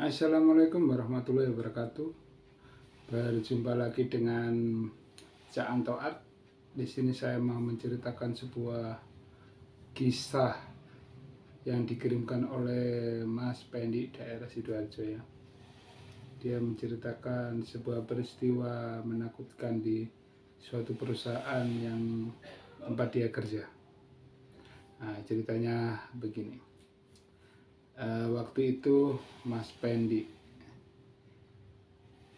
Assalamualaikum warahmatullahi wabarakatuh. Berjumpa lagi dengan Cak Anto Art. Di sini saya mau menceritakan sebuah kisah yang dikirimkan oleh Mas Pendi daerah Sidoarjo ya. Dia menceritakan sebuah peristiwa menakutkan di suatu perusahaan yang tempat dia kerja. Nah, ceritanya begini. Waktu itu Mas Pendi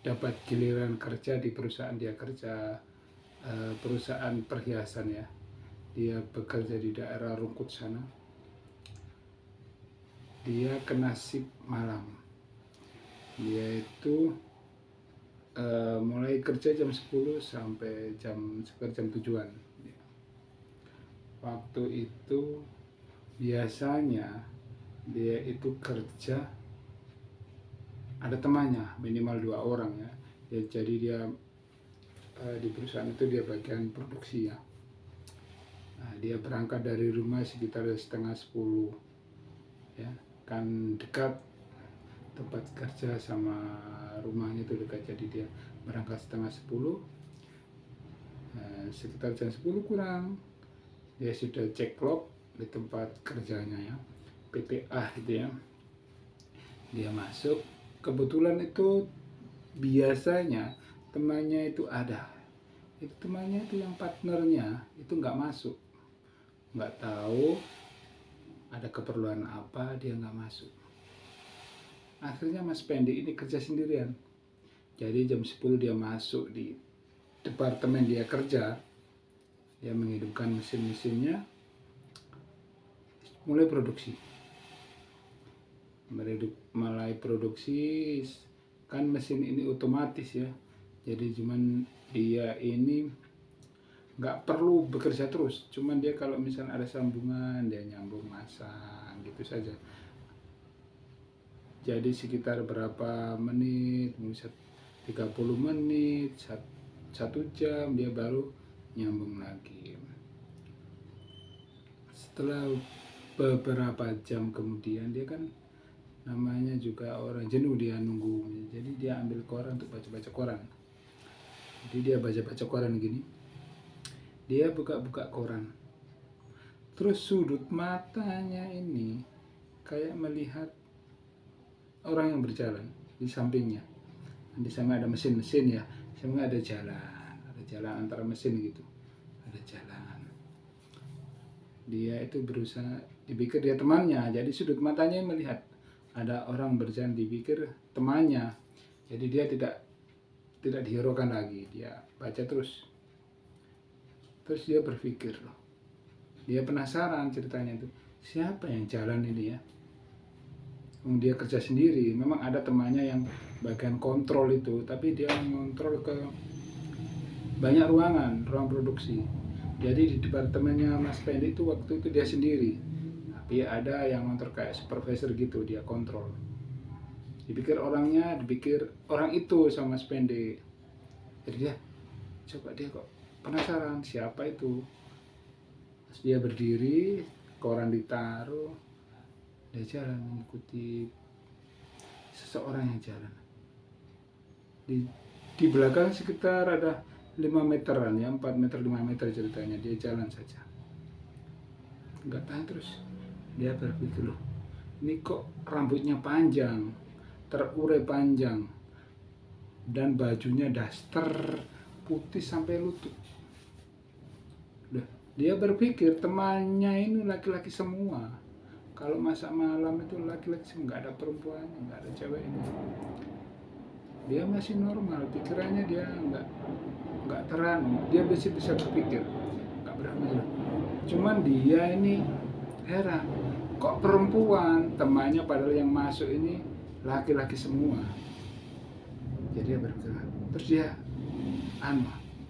dapat giliran kerja di perusahaan dia kerja, perusahaan perhiasan ya. Dia bekerja di daerah Rungkut sana. Dia kena shift malam. Dia itu mulai kerja jam 10 sampai sekitar jam 7-an. Waktu itu biasanya dia itu kerja ada temannya minimal 2 orang ya. Jadi dia di perusahaan itu dia bagian produksi ya. Nah, dia berangkat dari rumah sekitar setengah 10 ya, kan dekat tempat kerja sama rumahnya itu dekat, jadi dia berangkat setengah 10. Sekitar jam 10 kurang dia sudah cek log di tempat kerjanya ya, PTA gitu ya. Dia masuk, kebetulan itu biasanya temannya itu ada, itu temannya itu yang partnernya itu nggak masuk, nggak tahu ada keperluan apa dia nggak masuk. Akhirnya Mas Pendi ini kerja sendirian. Jadi jam 10 dia masuk di departemen dia kerja, dia menghidupkan mesin-mesinnya, mulai produksi. Mulai produksi, kan mesin ini otomatis ya, jadi cuman dia ini nggak perlu bekerja terus, cuman dia kalau misalnya ada sambungan dia nyambung masang gitu saja. Jadi sekitar berapa menit, misal 30 menit, 1 jam dia baru nyambung lagi. Setelah beberapa jam kemudian, dia kan namanya juga orang jenuh, dia nunggu, jadi dia ambil koran untuk baca-baca koran. Jadi dia baca-baca koran gini, dia buka-buka koran, terus sudut matanya ini kayak melihat orang yang berjalan di sampingnya. Di sana ada mesin-mesin ya, sama ada jalan antara mesin gitu, ada jalan. Dia itu berusaha, dipikir dia temannya, jadi sudut matanya melihat ada orang berjalan, dipikir temannya, jadi dia tidak dihiraukan lagi, dia baca terus dia berpikir loh, dia penasaran ceritanya itu, siapa yang jalan ini ya. Dia kerja sendiri, memang ada temannya yang bagian kontrol itu, tapi dia mengontrol ke banyak ruang produksi. Jadi di departemennya Mas Pendi itu waktu itu dia sendiri, tapi ada yang ngontrol kayak supervisor gitu, dia kontrol. Dipikir orang itu sama Mas Pendi. Jadi dia kok penasaran siapa itu. Terus dia berdiri, koran ditaruh, dia jalan mengikuti seseorang yang jalan. Di belakang sekitar ada 5 meteran ya, 4 meter 5 meter ceritanya, dia jalan saja. Enggak tahan, terus dia berpikir, loh ini kok rambutnya panjang, terurai panjang, dan bajunya daster putih sampai lutut. Dia berpikir temannya ini laki-laki semua. Kalau masak malam itu laki-laki semua, nggak ada perempuannya, nggak ada ceweknya. Dia masih normal, pikirannya dia nggak terang, dia bisa berpikir, nggak berani. Cuman dia ini heran, kok perempuan temannya padahal yang masuk ini laki-laki semua. Jadi dia berpikir, terus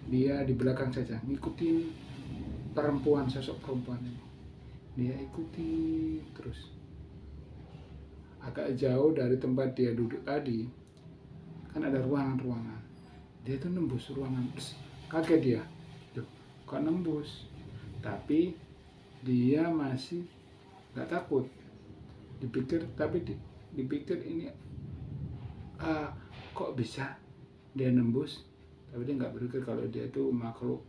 dia di belakang saja ngikutin sosok perempuan ini. Dia ikuti terus, agak jauh dari tempat dia duduk tadi kan ada ruangan. Dia tuh nembus ruangan, terus kaget dia, kok nembus, tapi dia masih nggak takut. Dipikir ini ah, kok bisa dia nembus, tapi dia nggak berpikir kalau dia itu makhluk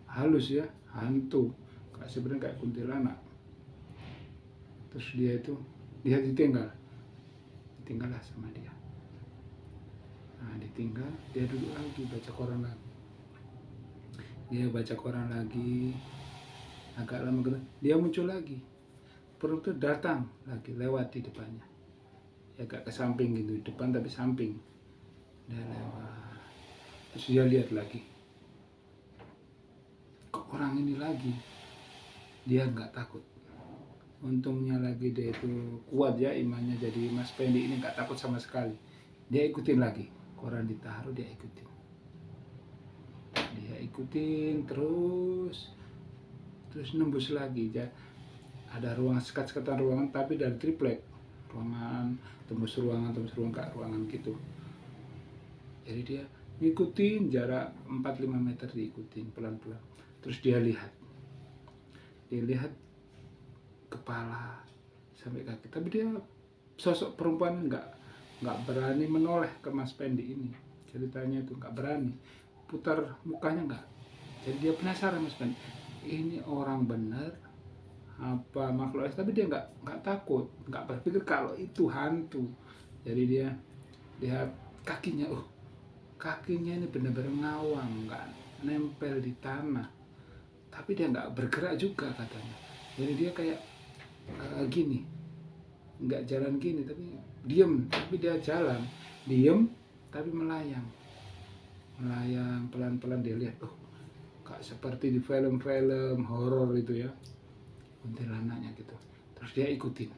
halus ya, hantu, sebenarnya kayak kuntilanak. Terus dia ditinggal lah sama dia. Nah, ditinggal, dia duduk lagi baca koran lagi. Dia baca koran lagi, agak lama dia muncul lagi. Perut itu datang lagi, lewat di depannya. Ya agak ke samping gitu, depan tapi samping. Dia lewat. Terus dia lihat lagi. Kok orang ini lagi? Dia nggak takut. Untungnya lagi dia itu kuat ya imannya, jadi Mas Pendi ini nggak takut sama sekali. Dia ikutin lagi, koran ditaruh, dia ikutin terus nembus lagi ya. Ada ruangan, sekat-sekatan ruangan, tapi dari triplek, ruangan tembus ruangan kayak ruangan gitu. Jadi dia ngikutin jarak 4-5 meter, diikutin pelan-pelan. Terus dia lihat kepala sampai kaki, tapi dia sosok perempuan nggak berani menoleh ke Mas Pendi ini. Ceritanya itu nggak berani putar mukanya, nggak. Jadi dia penasaran, Mas Pendi, ini orang benar apa makhluk, tapi dia nggak takut, nggak berpikir kalau itu hantu. Jadi dia lihat kakinya, kakinya ini benar-benar ngawang, nggak nempel di tanah, tapi dia nggak bergerak juga katanya. Jadi dia kayak gini, nggak jalan gini, tapi diem, tapi dia jalan diem tapi melayang pelan-pelan. Dia lihat, kayak seperti di film-film horor itu ya, kuntilanaknya gitu. Terus dia ikutin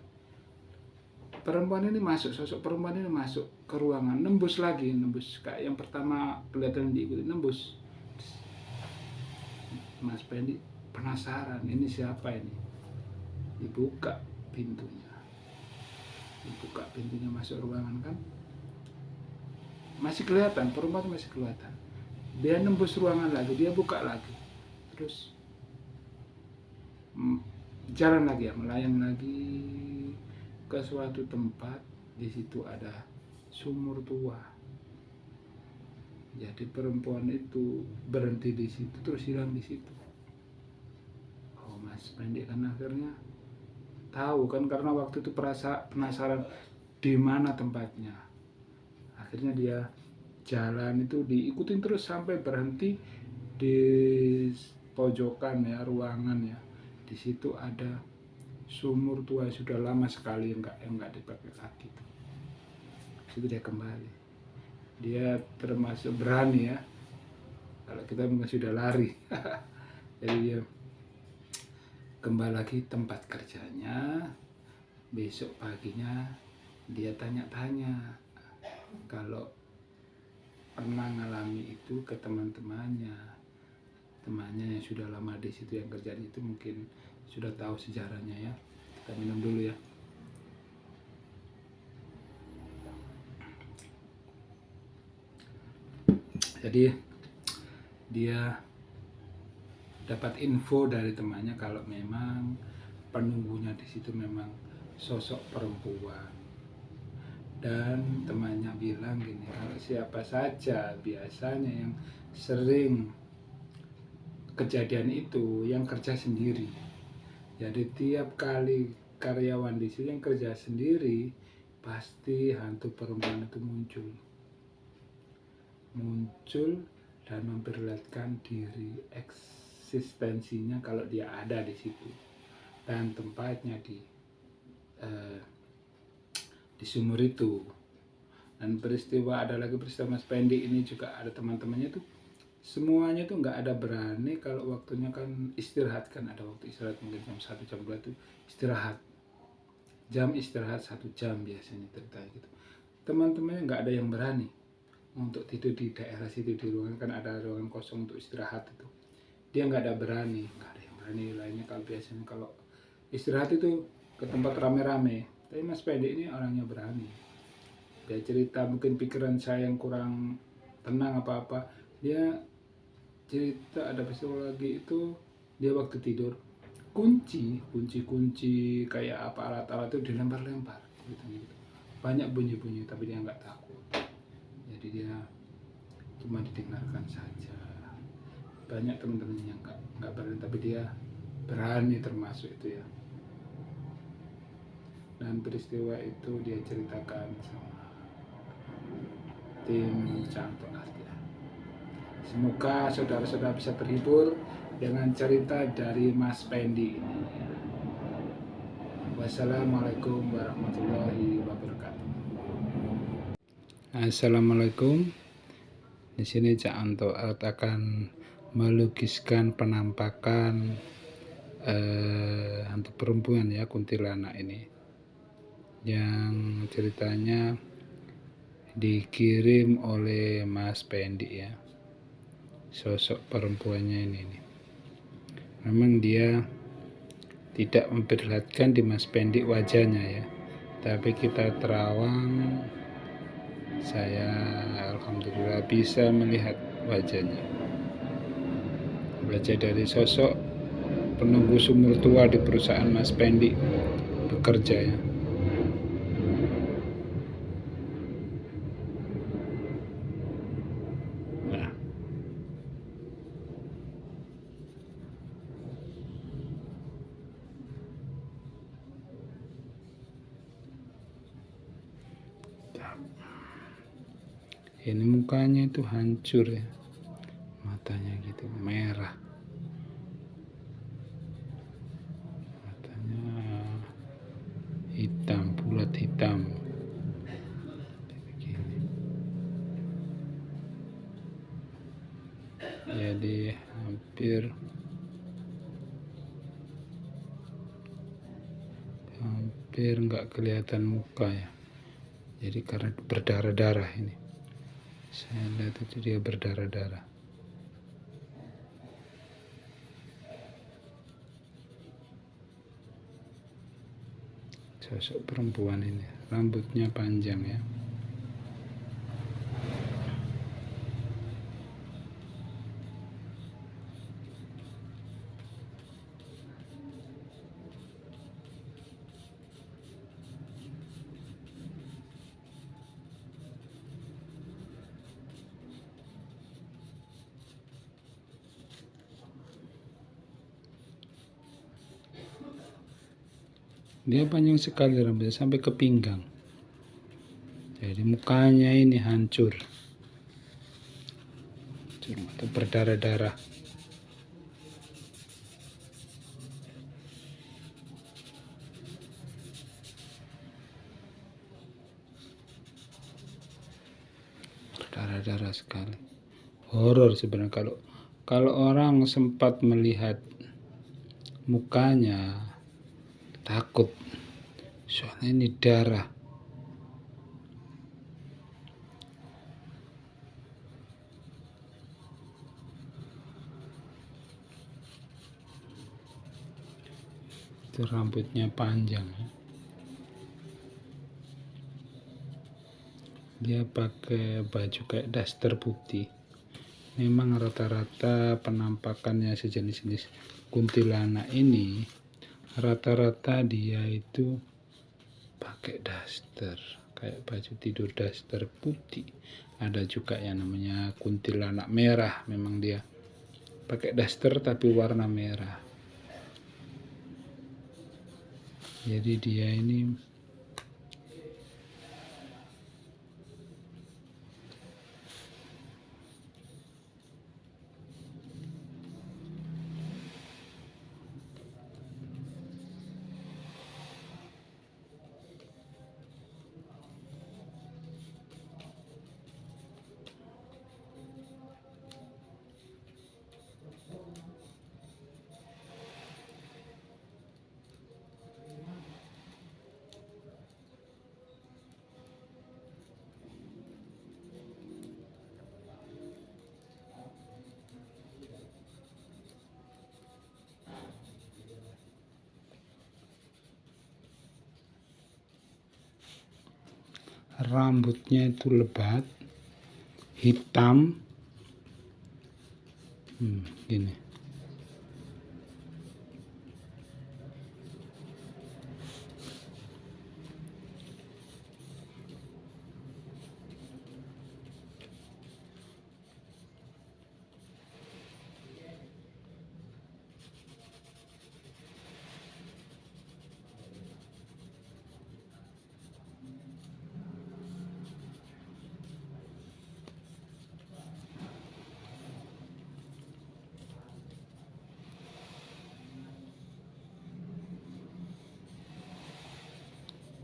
sosok perempuan ini masuk ke ruangan, nembus kayak yang pertama kelihatan diikuti, nembus. Mas Pendi penasaran, ini siapa ini? Dibuka pintunya masuk ruangan kan, masih kelihatan, perempuan masih kelihatan. Dia nembus ruangan lagi, dia buka lagi, terus jalan lagi ya, melayang lagi ke suatu tempat. Di situ ada sumur tua. Jadi perempuan itu berhenti di situ, terus hilang di situ. Mas Pendi kan akhirnya tahu kan, karena waktu itu penasaran di mana tempatnya. Akhirnya dia jalan itu diikutin terus sampai berhenti di pojokan ya, ruangan ya. Di situ ada sumur tua, sudah lama sekali yang nggak dipakai lagi. Situ dia kembali. Dia termasuk berani ya. Kalau kita mungkin sudah lari. Jadi dia kembali lagi tempat kerjanya. Besok paginya dia tanya-tanya kalau pernah ngalami itu ke temannya yang sudah lama di situ, yang kerja itu, mungkin sudah tahu sejarahnya ya. Kita minum dulu ya. Jadi dia dapat info dari temannya kalau memang penunggunya di situ memang sosok perempuan. Dan temannya bilang gini, kalau siapa saja biasanya yang sering kejadian itu yang kerja sendiri. Jadi tiap kali karyawan di sini yang kerja sendiri, pasti hantu perempuan itu muncul dan memperlihatkan diri, eksistensinya kalau dia ada di situ, dan tempatnya di sumur itu. Dan ada lagi peristiwa Mas Pendi ini juga ada teman-temannya tuh, semuanya tuh nggak ada berani kalau waktunya kan istirahat, kan ada waktu istirahat mungkin jam 1 jam 2 tuh istirahat, jam istirahat 1 jam biasanya ceritanya gitu. Teman-temannya nggak ada yang berani untuk tidur di daerah situ, di ruangan kan ada ruangan kosong untuk istirahat itu. Dia nggak ada yang berani lainnya. Kalau biasanya kalau istirahat itu ke tempat rame-rame, tapi Mas Pendi ini orangnya berani. Dia cerita, mungkin pikiran saya yang kurang tenang apa-apa, dia cerita ada peristiwa lagi itu, dia waktu tidur kunci kayak apa alat-alat itu dilempar-lempar gitu. Banyak bunyi-bunyi tapi dia nggak takut. jadi dia cuma didengarkan saja. Banyak teman-teman yang nggak berani, tapi dia berani termasuk itu ya. Dan peristiwa itu dia ceritakan sama tim Cantok Astia. Semoga saudara-saudara bisa terhibur dengan cerita dari Mas Pendi ini. Wassalamualaikum warahmatullahi wabarakatuh. Assalamualaikum. Di sini Cak Anto akan melukiskan penampakan hantu perempuan ya, kuntilanak ini, yang ceritanya dikirim oleh Mas Pendi ya. Sosok perempuannya ini nih. Memang dia tidak memperlihatkan di Mas Pendi wajahnya ya, tapi kita terawang, saya alhamdulillah bisa melihat wajahnya. Wajah dari sosok penunggu sumur tua di perusahaan Mas Pendi bekerja ya. Nah, ini mukanya itu hancur ya, matanya gitu merah, matanya hitam, bulat hitam begini. Jadi hampir nggak kelihatan muka ya, jadi karena berdarah-darah ini, saya lihat itu dia berdarah-darah. Sosok perempuan ini, rambutnya panjang ya. Dia panjang sekali rambutnya sampai ke pinggang. Jadi mukanya ini hancur, berdarah-darah. Berdarah-darah sekali. Horor sebenarnya kalau orang sempat melihat mukanya takut, soalnya ini darah. Itu rambutnya panjang ya. Dia pakai baju kayak daster putih. Memang rata-rata penampakannya sejenis-jenis kuntilanak ini, rata-rata dia itu pakai daster, kayak baju tidur daster putih. Ada juga yang namanya kuntilanak merah, memang dia pakai daster tapi warna merah. Jadi dia ini rambutnya itu lebat, hitam, gini.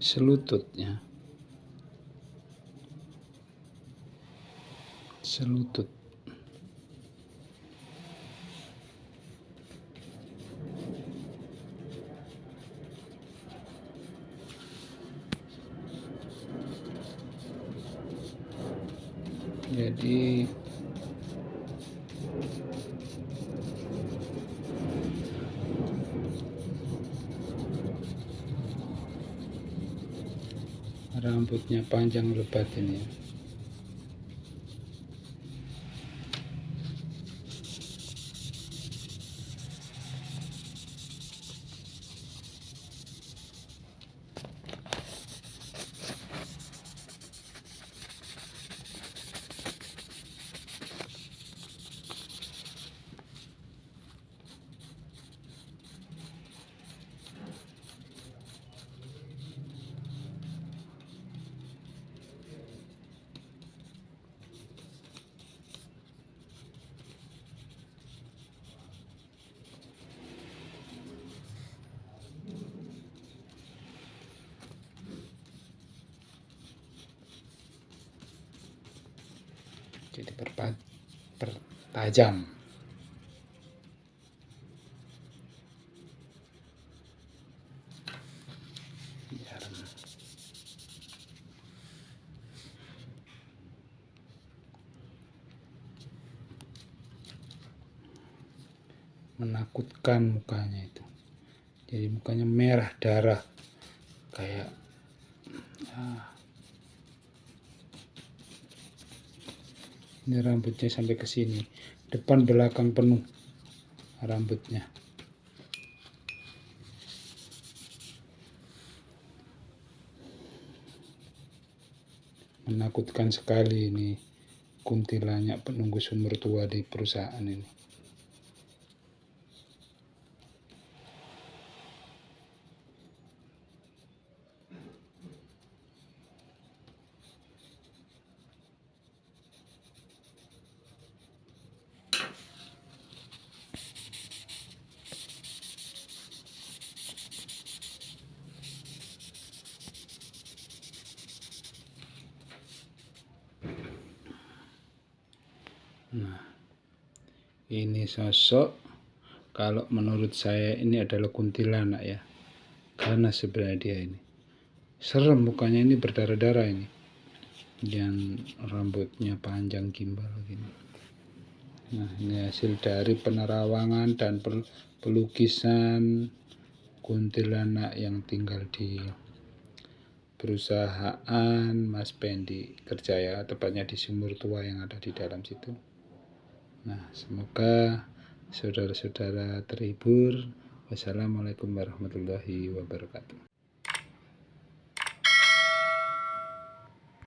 selututnya, selutut. Jadi rambutnya panjang lebat ini ya. Jadi pertajam. Menakutkan mukanya itu. Jadi mukanya merah darah kayak ini rambutnya sampai ke sini, depan belakang penuh rambutnya. Menakutkan sekali ini kuntilanak penunggu sumur tua di perusahaan ini. Nah, ini sosok kalau menurut saya ini adalah kuntilanak ya, karena sebenarnya dia ini serem, mukanya ini berdarah-darah ini, yang rambutnya panjang gimbal gini. Nah, ini hasil dari penerawangan dan pelukisan kuntilanak yang tinggal di perusahaan Mas Pendi Kerjaya, tepatnya di sumur tua yang ada di dalam situ. Nah, semoga saudara-saudara terhibur. Wassalamualaikum warahmatullahi wabarakatuh.